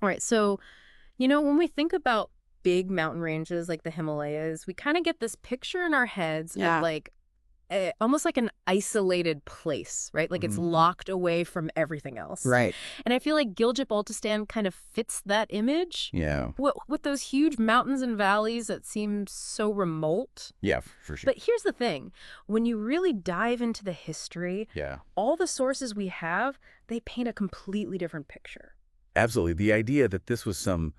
All right, so, when we think about big mountain ranges like the Himalayas, we kind of get this picture in our heads of Yeah. almost like an isolated place, right? Like it's Mhm. locked away from everything else. Right. And I feel like Gilgit-Baltistan kind of fits that image. Yeah. With those huge mountains and valleys that seem so remote. Yeah, for sure. But here's the thing. When you really dive into the history, Yeah. all the sources we have, they paint a completely different picture. Absolutely. The idea that this was some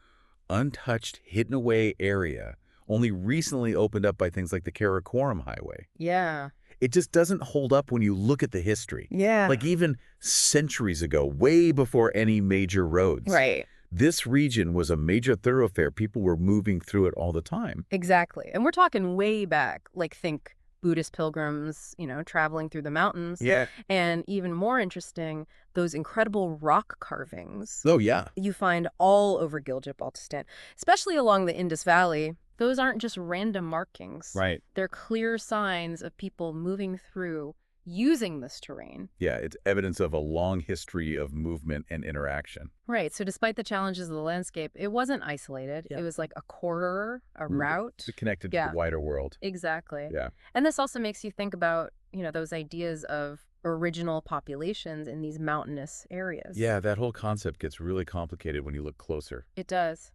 untouched, hidden away area only recently opened up by things like the Karakoram Highway. Yeah. It just doesn't hold up when you look at the history. Yeah. Like even centuries ago, way before any major roads. Right. This region was a major thoroughfare. People were moving through it all the time. Exactly. And we're talking way back, like think Buddhist pilgrims, traveling through the mountains. Yeah. And even more interesting, those incredible rock carvings Oh, yeah. you find all over Gilgit-Baltistan, especially along the Indus Valley. Those aren't just random markings. Right. They're clear signs of people moving through using this terrain. Yeah, it's evidence of a long history of movement and interaction. Right. So despite the challenges of the landscape, it wasn't isolated. Yeah. It was like a corridor, a route. It's connected to Yeah. the wider world. Exactly. Yeah. And this also makes you think about, those ideas of original populations in these mountainous areas. Yeah, that whole concept gets really complicated when you look closer. It does.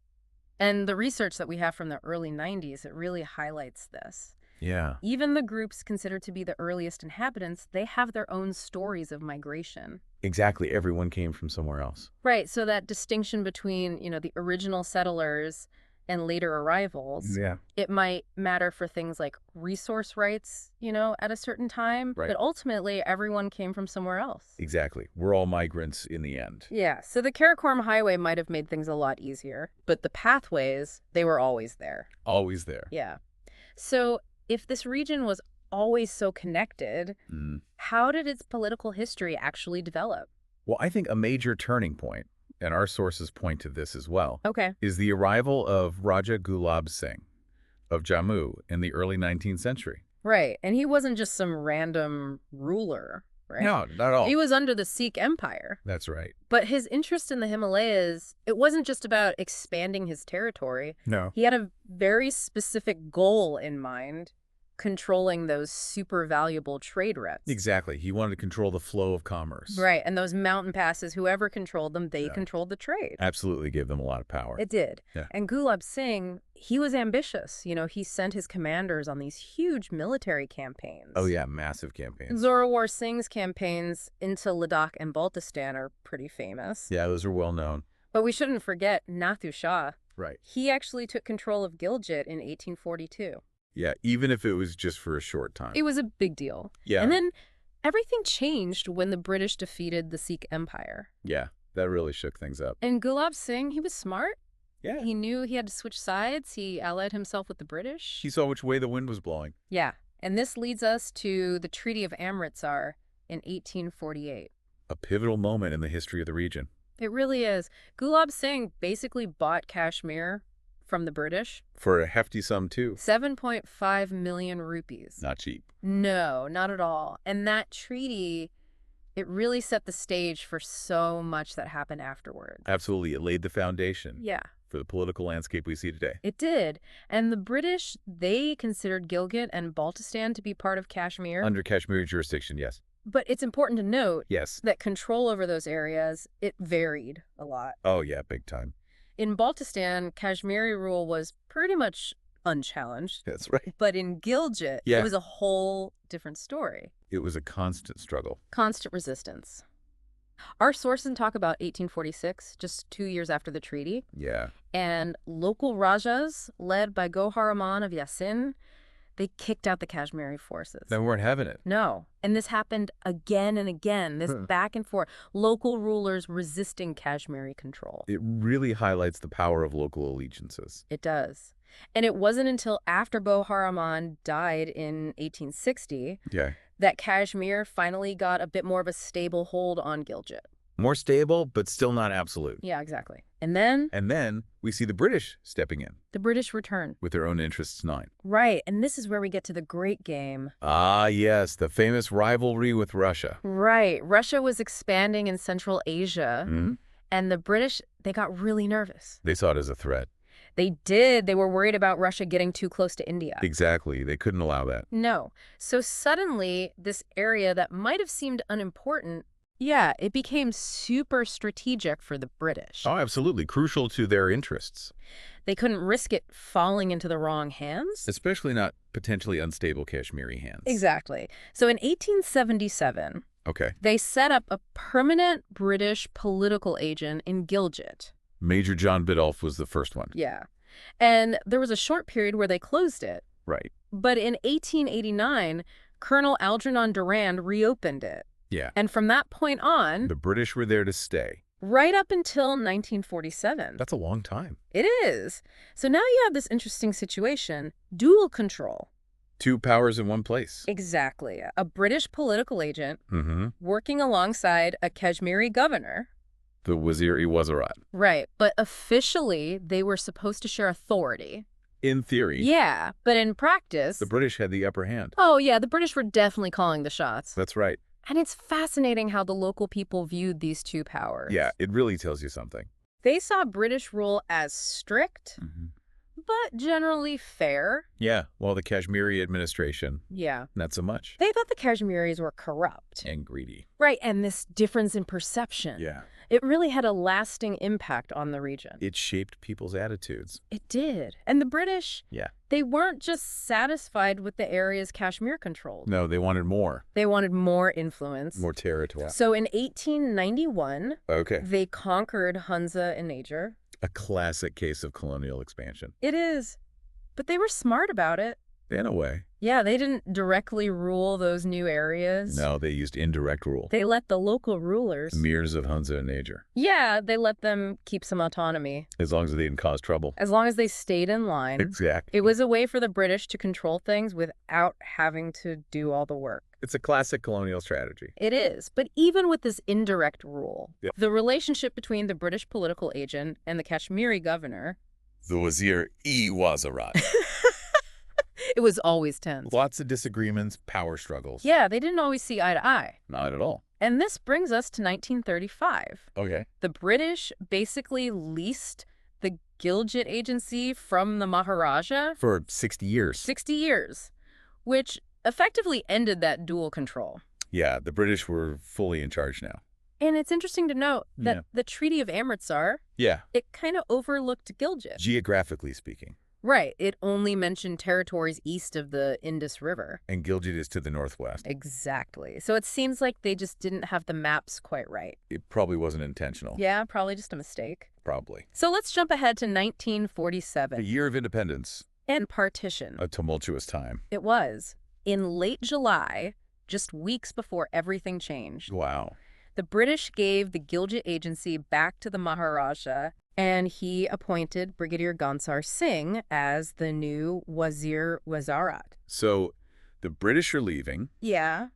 And the research that we have from the early 90s, it really highlights this. Yeah. Even the groups considered to be the earliest inhabitants, they have their own stories of migration. Exactly. Everyone came from somewhere else. Right. So that distinction between, the original settlers and later arrivals, Yeah. it might matter for things like resource rights, at a certain time. Right. But ultimately, everyone came from somewhere else. Exactly. We're all migrants in the end. Yeah. So the Karakoram Highway might have made things a lot easier, but the pathways, they were always there. Always there. Yeah. So if this region was always so connected, Mm. how did its political history actually develop? Well, I think a major turning point, and our sources point to this as well, Okay. is the arrival of Raja Gulab Singh of Jammu in the early 19th century. Right. And he wasn't just some random ruler, right? No, not at all. He was under the Sikh Empire. That's right. But his interest in the Himalayas, it wasn't just about expanding his territory. No. He had a very specific goal in mind, controlling those super valuable trade routes. Exactly. He wanted to control the flow of commerce. Right. And those mountain passes, whoever controlled them, they Yeah. controlled the trade. Absolutely gave them a lot of power. It did. Yeah. And Gulab Singh, he was ambitious. He sent his commanders on these huge military campaigns. Oh, yeah. Massive campaigns. Zorawar Singh's campaigns into Ladakh and Baltistan are pretty famous. Yeah, those are well known. But we shouldn't forget Nathu Shah. Right. He actually took control of Gilgit in 1842. Yeah, even if it was just for a short time. It was a big deal. Yeah. And then everything changed when the British defeated the Sikh Empire. Yeah, that really shook things up. And Gulab Singh, he was smart. Yeah. He knew he had to switch sides. He allied himself with the British. He saw which way the wind was blowing. Yeah. And this leads us to the Treaty of Amritsar in 1848. A pivotal moment in the history of the region. It really is. Gulab Singh basically bought Kashmir from the British. For a hefty sum, too. 7.5 million rupees. Not cheap. No, not at all. And that treaty, it really set the stage for so much that happened afterwards. Absolutely. It laid the foundation Yeah, for the political landscape we see today. it did. And the British, they considered Gilgit and Baltistan to be part of Kashmir. Under Kashmiri jurisdiction, yes. But it's important to note Yes. that control over those areas, it varied a lot. Oh, yeah, big time. In Baltistan, Kashmiri rule was pretty much unchallenged. That's right. But in Gilgit, Yeah. it was a whole different story. It was a constant struggle. Constant resistance. Our sources talk about 1846, just 2 years after the treaty, Yeah. and local Rajas, led by Gohar Aman of Yasin, they kicked out the Kashmiri forces. They weren't having it. No. And this happened again and again, this back and forth, local rulers resisting Kashmiri control. It really highlights the power of local allegiances. It does. And it wasn't until after Gohar Aman died in 1860 Yeah. that Kashmir finally got a bit more of a stable hold on Gilgit. More stable, but still not absolute. Yeah, exactly. And then And then we see the British stepping in the British return. with their own interests in mind. Right. And this is where we get to the great game. Ah, yes, the famous rivalry with Russia. Right. Russia was expanding in Central Asia. Mhm. And the British, they got really nervous. They saw it as a threat. They did. They were worried about Russia getting too close to India. Exactly. They couldn't allow that. No. So suddenly, this area that might have seemed unimportant, yeah, it became super strategic for the British. Oh, absolutely. Crucial to their interests. They couldn't risk it falling into the wrong hands. Especially not potentially unstable Kashmiri hands. Exactly. So in 1877, Okay. they set up a permanent British political agent in Gilgit. Major John Biddulph was the first one. Yeah. And there was a short period where they closed it. Right. But in 1889, Colonel Algernon Durand reopened it. Yeah. And from that point on, The British were there to stay. right up until 1947. That's a long time. It is. So now you have this interesting situation, dual control. 2 powers in one place. Exactly. A British political agent Mm-hmm. working alongside a Kashmiri governor. The Wazir-e-Wazirat. Right. But officially, they were supposed to share authority. In theory, Yeah. But in practice, the British had the upper hand. oh, yeah, the British were definitely calling the shots. That's right. And it's fascinating how the local people viewed these two powers. Yeah, it really tells you something. They saw British rule as strict, Mm-hmm. but generally fair. Yeah, while the Kashmiri administration, Yeah. not so much. They thought the Kashmiris were corrupt. And greedy. Right, and this difference in perception. Yeah. It really had a lasting impact on the region. It shaped people's attitudes. It did. And the British, Yeah. they weren't just satisfied with the areas Kashmir controlled. No, they wanted more. They wanted more influence. More territory. So in 1891, Okay. they conquered Hunza and Niger. A classic case of colonial expansion. It is. But they were smart about it. In a way. Yeah, they didn't directly rule those new areas. No, they used indirect rule. They let the local rulers. Emirs of Hunza and Niger. Yeah, they let them keep some autonomy. As long as they didn't cause trouble. As long as they stayed in line. Exactly. It was a way for the British to control things without having to do all the work. It's a classic colonial strategy. It is. But even with this indirect rule, Yeah. the relationship between the British political agent and the Kashmiri governor, The Wazir-e-Wazirat. it was always tense. Lots of disagreements, power struggles. Yeah, they didn't always see eye to eye. Not at all. And this brings us to 1935. Okay. The British basically leased the Gilgit Agency from the Maharaja For 60 years. 60 years, which effectively ended that dual control. Yeah, the British were fully in charge now. And it's interesting to note that Yeah. the Treaty of Amritsar, Yeah, it kind of overlooked Gilgit. geographically speaking. Right. It only mentioned territories east of the Indus River. And Gilgit is to the northwest. Exactly. So it seems like they just didn't have the maps quite right. It probably wasn't intentional. Yeah, probably just a mistake. Probably. So let's jump ahead to The 1947 year of independence, and partition. a tumultuous time. It was. In late July, just weeks before everything changed, Wow. the British gave the Gilgit Agency back to the Maharaja, and he appointed Brigadier Gansar Singh as the new Wazir-Wazirat. So the British are leaving, Yeah.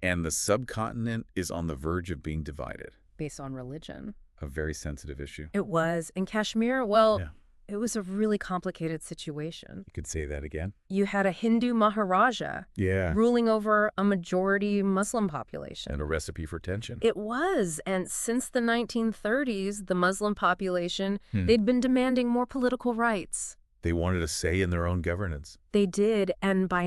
and the subcontinent is on the verge of being divided. Based on religion. A very sensitive issue. It was. In Kashmir, well, Yeah. it was a really complicated situation. You could say that again. You had a Hindu Maharaja Yeah. ruling over a majority Muslim population. And a recipe for tension. It was. And since the 1930s, the Muslim population, Hmm. they'd been demanding more political rights. They wanted a say in their own governance. They did. And by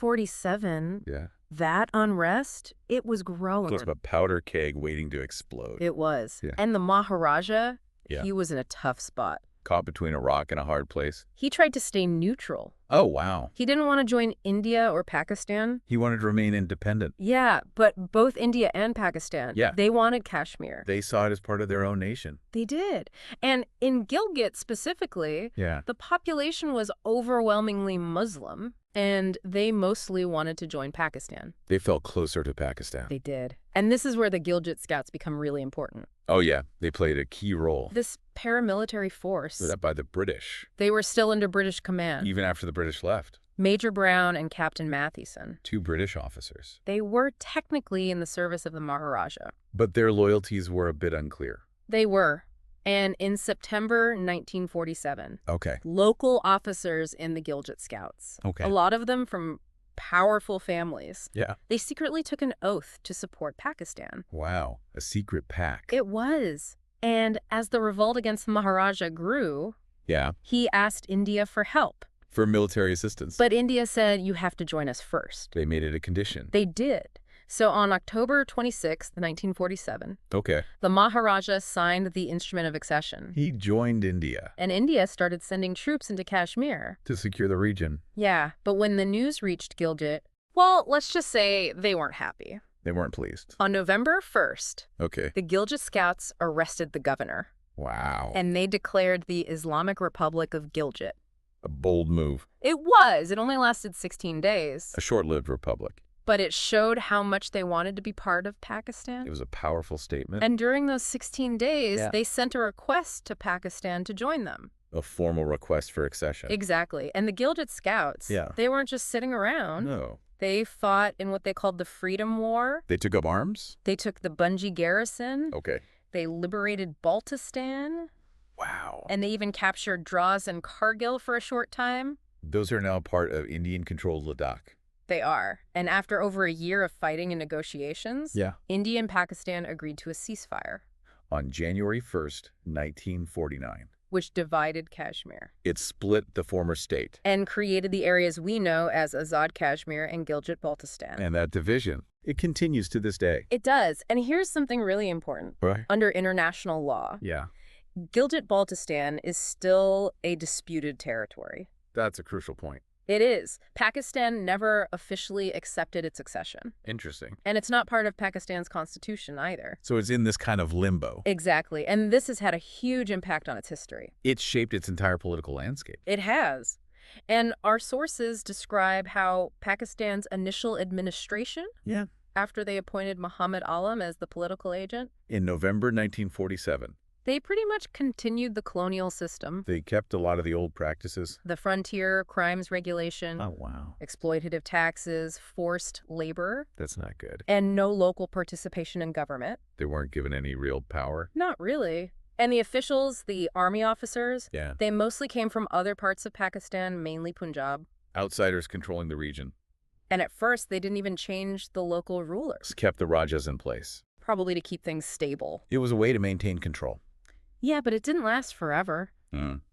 1947, Yeah. that unrest, it was growing. It was a powder keg waiting to explode. It was. Yeah. And the Maharaja, Yeah. he was in a tough spot. Caught between a rock and a hard place. He tried to stay neutral. Oh, wow. He didn't want to join India or Pakistan. He wanted to remain independent. Yeah, but both India and Pakistan, Yeah. they wanted Kashmir. They saw it as part of their own nation. They did. And in Gilgit specifically, Yeah. the population was overwhelmingly Muslim, and they mostly wanted to join Pakistan. They felt closer to Pakistan. They did. And this is where the Gilgit Scouts become really important. Oh, yeah. They played a key role. This paramilitary force, Set up by the British, they were still under British command. even after the British left. Major Brown and Captain Mathieson. 2 British officers. They were technically in the service of the Maharaja. But their loyalties were a bit unclear. They were. And in September 1947, Okay. local officers in the Gilgit Scouts, Okay. a lot of them from powerful families, Yeah. they secretly took an oath to support Pakistan. Wow. A secret pact. It was. And as the revolt against the Maharaja grew, Yeah. he asked India for help. For military assistance. But India said, you have to join us first. They made it a condition. They did. So on October 26, 1947, Okay. the Maharaja signed the Instrument of Accession. He joined India. And India started sending troops into Kashmir. To secure the region. Yeah, but when the news reached Gilgit, well, let's just say they weren't happy. They weren't pleased. On November 1st, Okay. the Gilgit scouts arrested the governor. Wow. And they declared the Islamic Republic of Gilgit. A bold move. It was. It only lasted 16 days. A short-lived republic. But it showed how much they wanted to be part of Pakistan. It was a powerful statement. And during those 16 days, Yeah. they sent a request to Pakistan to join them. A formal request for accession. Exactly. And the Gilgit scouts, Yeah. they weren't just sitting around. No. They fought in what they called the Freedom War. They took up arms? They took the Bunji garrison. Okay. They liberated Baltistan. Wow. And they even captured Dras and Kargil for a short time. Those are now part of Indian-controlled Ladakh. They are. And after over a year of fighting and negotiations, Yeah. India and Pakistan agreed to a ceasefire, On January 1st, 1949. which divided Kashmir It split the former state. and created the areas we know as Azad Kashmir and Gilgit-Baltistan. And that division, it continues to this day. It does. And here's something really important. Right. Under international law, Yeah. Gilgit-Baltistan is still a disputed territory. That's a crucial point. It is. Pakistan never officially accepted its accession. Interesting. And it's not part of Pakistan's constitution either. So it's in this kind of limbo. Exactly. And this has had a huge impact on its history. It's shaped its entire political landscape. It has. And our sources describe how Pakistan's initial administration, Yeah. after they appointed Muhammad Alam as the political agent, In November 1947, they pretty much continued the colonial system, they kept a lot of the old practices. the frontier crimes regulation, Oh, wow. exploitative taxes, forced labor, That's not good. and no local participation in government. They weren't given any real power. Not really. And the officials, the army officers, Yeah. they mostly came from other parts of Pakistan, mainly Punjab. Outsiders controlling the region. And at first, they didn't even change the local rulers, Kept the Rajas in place. probably to keep things stable. It was a way to maintain control. Yeah, but it didn't last forever.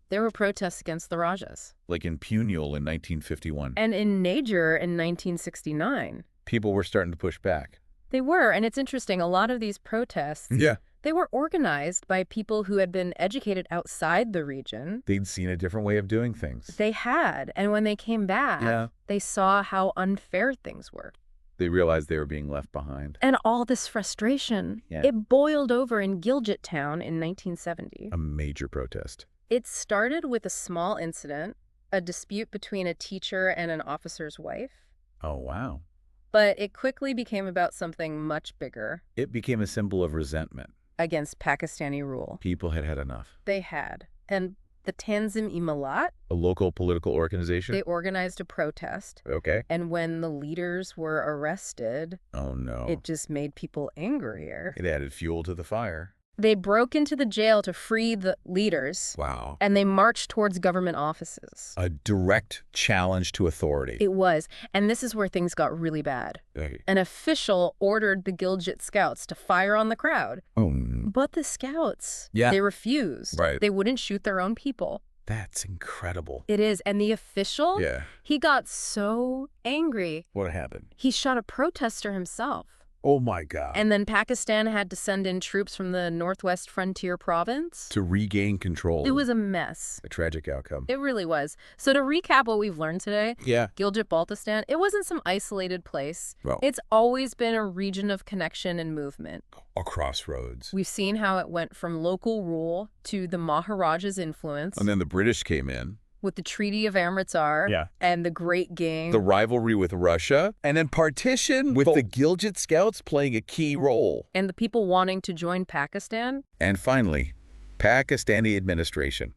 There were protests against the Rajas. Like in Punjab in 1951. And in Niger in 1969. People were starting to push back. They were, and it's interesting, a lot of these protests, Yeah. they were organized by people who had been educated outside the region. They'd seen a different way of doing things. They had, and when they came back, Yeah. they saw how unfair things were. They realized they were being left behind. And all this frustration, Yeah. it boiled over in Gilgit town in 1970. A major protest. It started with a small incident, a dispute between a teacher and an officer's wife. Oh, wow. But it quickly became about something much bigger, It became a symbol of resentment. against Pakistani rule. People had had enough. They had. And the Tanzim-e-Millat, A local political organization? they organized a protest. Okay. And when the leaders were arrested, Oh, no. it just made people angrier. It added fuel to the fire. They broke into the jail to free the leaders, Wow. and they marched towards government offices. A direct challenge to authority. It was. And this is where things got really bad. Hey. An official ordered the Gilgit scouts to fire on the crowd. Oh, But the scouts, Yeah. they refused. Right. They wouldn't shoot their own people. that's incredible. It is. And the official, Yeah. he got so angry, What happened? he shot a protester himself. Oh, my God. And then Pakistan had to send in troops from the Northwest Frontier Province. To regain control. It was a mess. a tragic outcome. It really was. So to recap what we've learned today, Yeah. Gilgit-Baltistan, it wasn't some isolated place. Well, It's always been a region of connection and movement. a crossroads. We've seen how it went from local rule to the Maharaja's influence And then the British came in. with the Treaty of Amritsar Yeah. and the Great Game. The rivalry with Russia. And then partition with the Gilgit Scouts playing a key role. And the people wanting to join Pakistan. And finally, Pakistani administration.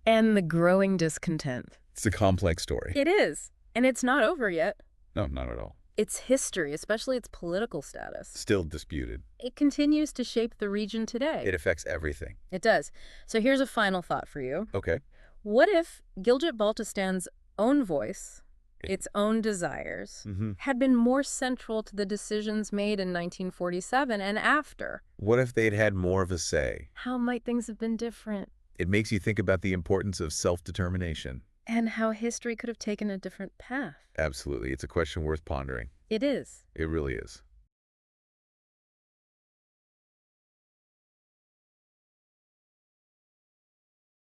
And the growing discontent. It's a complex story. It is. And it's not over yet. No, not at all. Its history, especially its political status, Still disputed. it continues to shape the region today. It affects everything. It does. So here's a final thought for you. Okay. What if Gilgit-Baltistan's own voice its own desires, Hmm. had been more central to the decisions made in 1947 and after? What if they'd had more of a say? How might things have been different? It makes you think about the importance of self-determination. And how history could have taken a different path? Absolutely. It's a question worth pondering. It is. It really is.